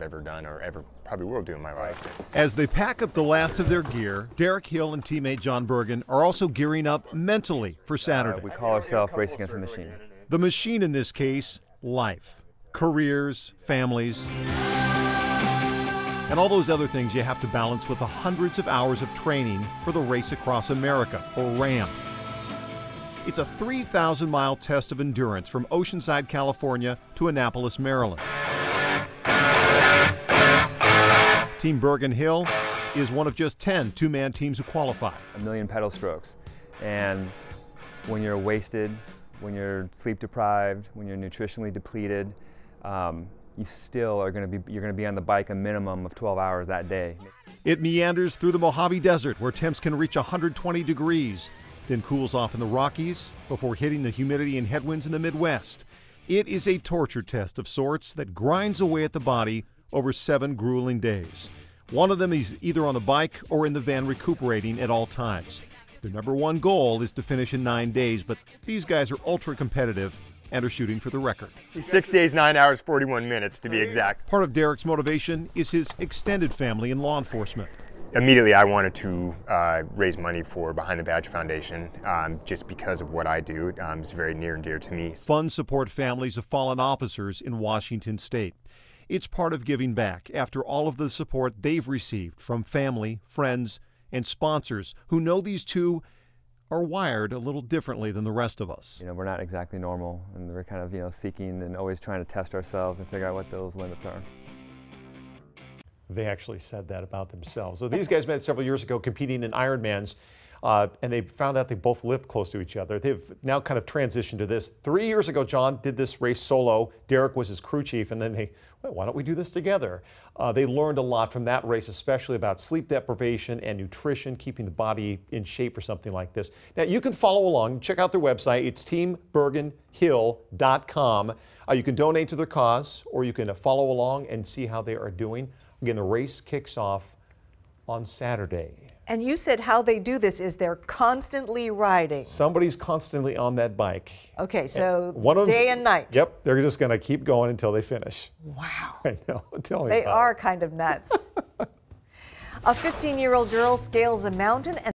ever done or ever probably will do in my life. As they pack up the last of their gear, Derek Hill and teammate John Bergen are also gearing up mentally for Saturday. We call ourselves Racing Against the Machine. The machine in this case, life, careers, families, and all those other things you have to balance with the hundreds of hours of training for the Race Across America, or RAM. It's a 3,000-mile test of endurance from Oceanside, California to Annapolis, Maryland. Team Bergen Hill is one of just 10 two-man teams who qualify. 1 million pedal strokes. And when you're wasted, when you're sleep deprived, when you're nutritionally depleted, you still are going to be on the bike a minimum of 12 hours that day. It meanders through the Mojave Desert where temps can reach 120 degrees, then cools off in the Rockies before hitting the humidity and headwinds in the Midwest. It is a torture test of sorts that grinds away at the body over 7 grueling days. One of them is either on the bike or in the van recuperating at all times. Their number one goal is to finish in 9 days, but these guys are ultra competitive and are shooting for the record. 6 days, 9 hours, 41 minutes to be exact. Part of Derek's motivation is his extended family in law enforcement. Immediately I wanted to raise money for Behind the Badge Foundation just because of what I do. It's very near and dear to me. Funds support families of fallen officers in Washington State. It's part of giving back after all of the support they've received from family, friends, and sponsors who know these two are wired a little differently than the rest of us. You know, we're not exactly normal, and we're kind of, seeking and always trying to test ourselves and figure out what those limits are. They actually said that about themselves. So these guys met several years ago competing in Ironmans, and they found out they both lived close to each other. They've now kind of transitioned to this. 3 years ago, John did this race solo. Derek was his crew chief, and then why don't we do this together? They learned a lot from that race, especially about sleep deprivation and nutrition, keeping the body in shape for something like this. Now, you can follow along. Check out their website. It's teambergenhill.com. You can donate to their cause, or you can follow along and see how they are doing. Again, the race kicks off on Saturday. And you said how they do this is they're constantly riding. Somebody's constantly on that bike. Okay, so one of day and night. Yep, they're just going to keep going until they finish. Wow. I know, tell me They about are it. kind of nuts. A 15-year-old girl scales a mountain and